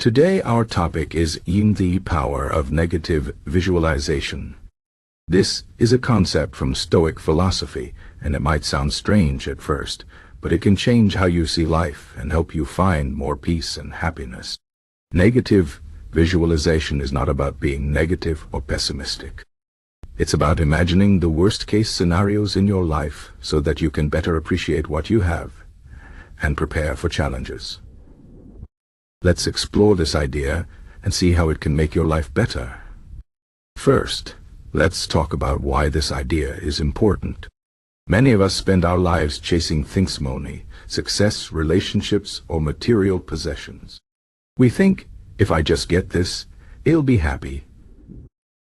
Today our topic is in the power of negative visualization. This is a concept from Stoic philosophy, and it might sound strange at first, but it can change how you see life and help you find more peace and happiness. Negative visualization is not about being negative or pessimistic. It's about imagining the worst-case scenarios in your life so that you can better appreciate what you have and prepare for challenges. Let's explore this idea and see how it can make your life better. First, let's talk about why this idea is important. Many of us spend our lives chasing things, money, success, relationships, or material possessions. We think, if I just get this, I'll be happy.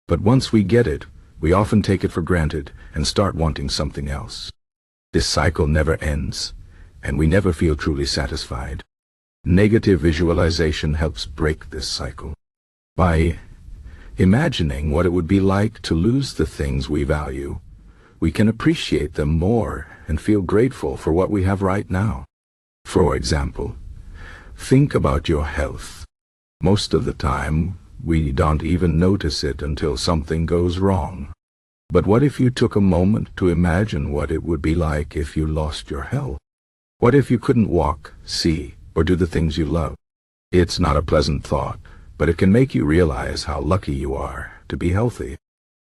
But once we get it, we often take it for granted and start wanting something else. This cycle never ends, and we never feel truly satisfied. Negative visualization helps break this cycle. By imagining what it would be like to lose the things we value, we can appreciate them more and feel grateful for what we have right now. For example, think about your health. Most of the time, we don't even notice it until something goes wrong. But what if you took a moment to imagine what it would be like if you lost your health? What if you couldn't walk, see, or do the things you love? It's not a pleasant thought, but it can make you realize how lucky you are to be healthy.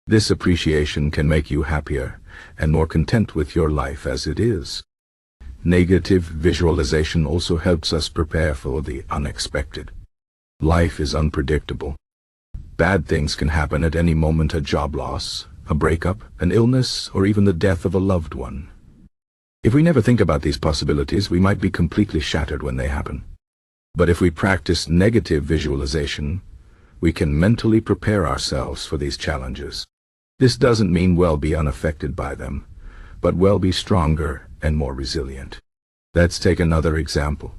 This appreciation can make you happier and more content with your life as it is. Negative visualization also helps us prepare for the unexpected. Life is unpredictable. Bad things can happen at any moment: a job loss, a breakup, an illness, or even the death of a loved one. If we never think about these possibilities, we might be completely shattered when they happen. But if we practice negative visualization, we can mentally prepare ourselves for these challenges. This doesn't mean we'll be unaffected by them, but we'll be stronger and more resilient. Let's take another example.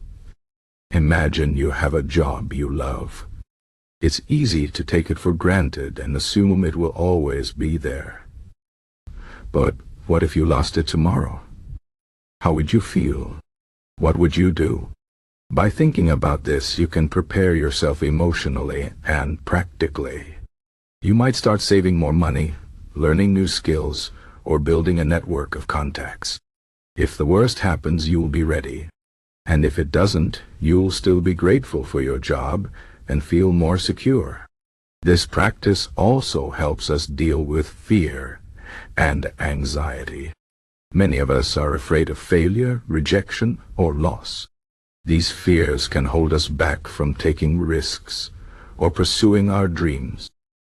Imagine you have a job you love. It's easy to take it for granted and assume it will always be there. But what if you lost it tomorrow? How would you feel? What would you do? By thinking about this, you can prepare yourself emotionally and practically. You might start saving more money, learning new skills, or building a network of contacts. If the worst happens, you'll be ready. And if it doesn't, you'll still be grateful for your job and feel more secure. This practice also helps us deal with fear and anxiety. Many of us are afraid of failure, rejection, or loss. These fears can hold us back from taking risks or pursuing our dreams.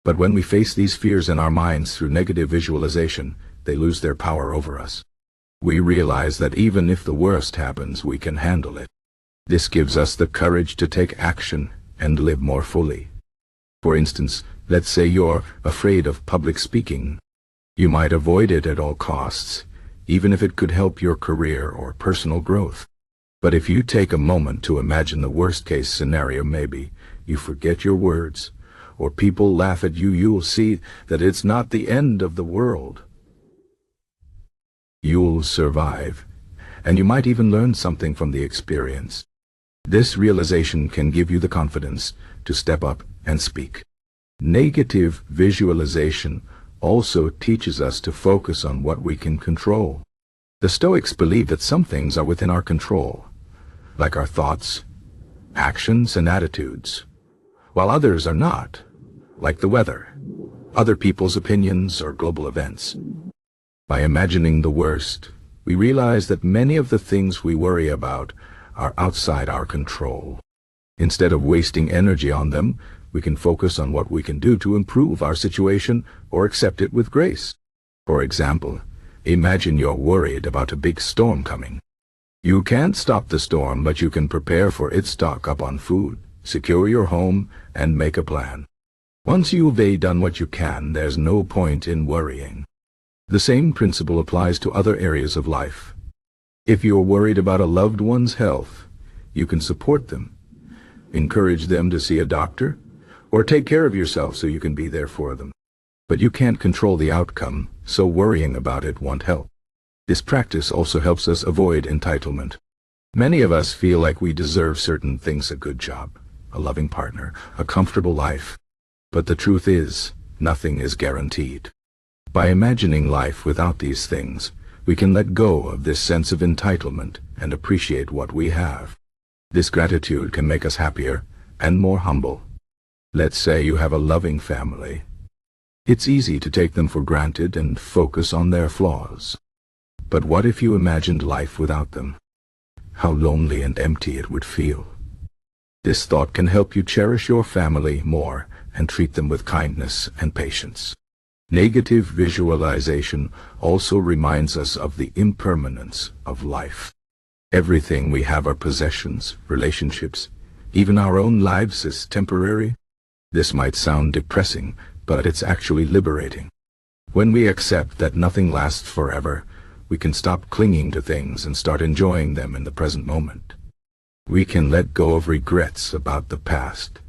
But when we face these fears in our minds through negative visualization, they lose their power over us. We realize that even if the worst happens, we can handle it. This gives us the courage to take action and live more fully. For instance, let's say you're afraid of public speaking. You might avoid it at all costs, even if it could help your career or personal growth. But if you take a moment to imagine the worst-case scenario, maybe you forget your words, or people laugh at you, you'll see that it's not the end of the world. You'll survive, and you might even learn something from the experience. This realization can give you the confidence to step up and speak. Negative visualization also teaches us to focus on what we can control. The Stoics believe that some things are within our control, like our thoughts, actions, and attitudes, while others are not, like the weather, other people's opinions, or global events. By imagining the worst, we realize that many of the things we worry about are outside our control. Instead of wasting energy on them, we can focus on what we can do to improve our situation or accept it with grace. For example, imagine you're worried about a big storm coming. You can't stop the storm, but you can prepare for it, stock up on food, secure your home, and make a plan. Once you've done what you can, there's no point in worrying. The same principle applies to other areas of life. If you're worried about a loved one's health, you can support them, encourage them to see a doctor, or take care of yourself so you can be there for them. But you can't control the outcome, so worrying about it won't help. This practice also helps us avoid entitlement. Many of us feel like we deserve certain things: a good job, a loving partner, a comfortable life. But the truth is, nothing is guaranteed. By imagining life without these things, we can let go of this sense of entitlement and appreciate what we have. This gratitude can make us happier and more humble. Let's say you have a loving family. It's easy to take them for granted and focus on their flaws. But what if you imagined life without them? How lonely and empty it would feel. This thought can help you cherish your family more and treat them with kindness and patience. Negative visualization also reminds us of the impermanence of life. Everything we have, our possessions, relationships, even our own lives, is temporary. This might sound depressing, but it's actually liberating. When we accept that nothing lasts forever, we can stop clinging to things and start enjoying them in the present moment. We can let go of regrets about the past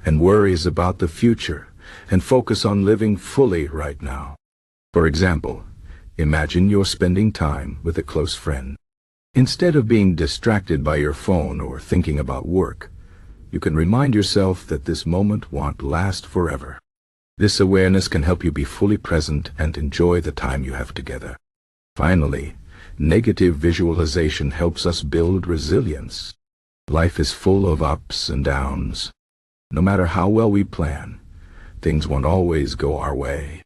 and worries about the future and focus on living fully right now. For example, imagine you're spending time with a close friend. Instead of being distracted by your phone or thinking about work, you can remind yourself that this moment won't last forever. This awareness can help you be fully present and enjoy the time you have together. Finally, negative visualization helps us build resilience. Life is full of ups and downs. No matter how well we plan, things won't always go our way.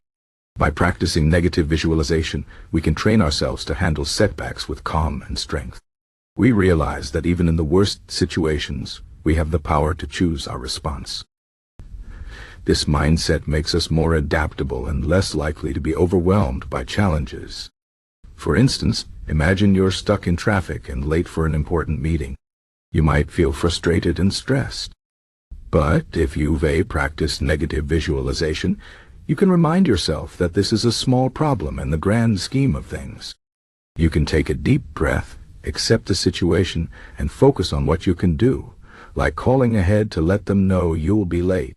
By practicing negative visualization, we can train ourselves to handle setbacks with calm and strength. We realize that even in the worst situations, we have the power to choose our response. This mindset makes us more adaptable and less likely to be overwhelmed by challenges. For instance, imagine you're stuck in traffic and late for an important meeting. You might feel frustrated and stressed. But if you've practiced negative visualization, you can remind yourself that this is a small problem in the grand scheme of things. You can take a deep breath, accept the situation, and focus on what you can do, like calling ahead to let them know you'll be late.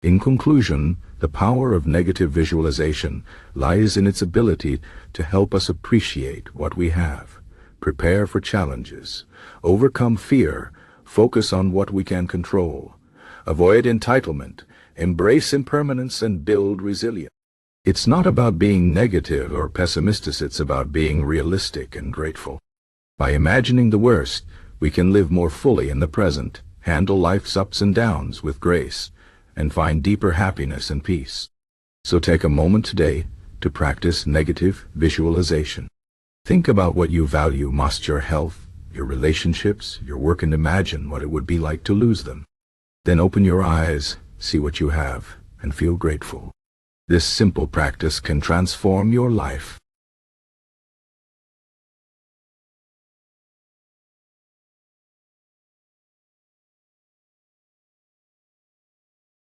In conclusion, the power of negative visualization lies in its ability to help us appreciate what we have, prepare for challenges, overcome fear, focus on what we can control, avoid entitlement, embrace impermanence, and build resilience. It's not about being negative or pessimistic, it's about being realistic and grateful. By imagining the worst, we can live more fully in the present, handle life's ups and downs with grace, and find deeper happiness and peace. So take a moment today to practice negative visualization. Think about what you value most: your health, your relationships, your work, and imagine what it would be like to lose them. Then open your eyes, see what you have, and feel grateful. This simple practice can transform your life.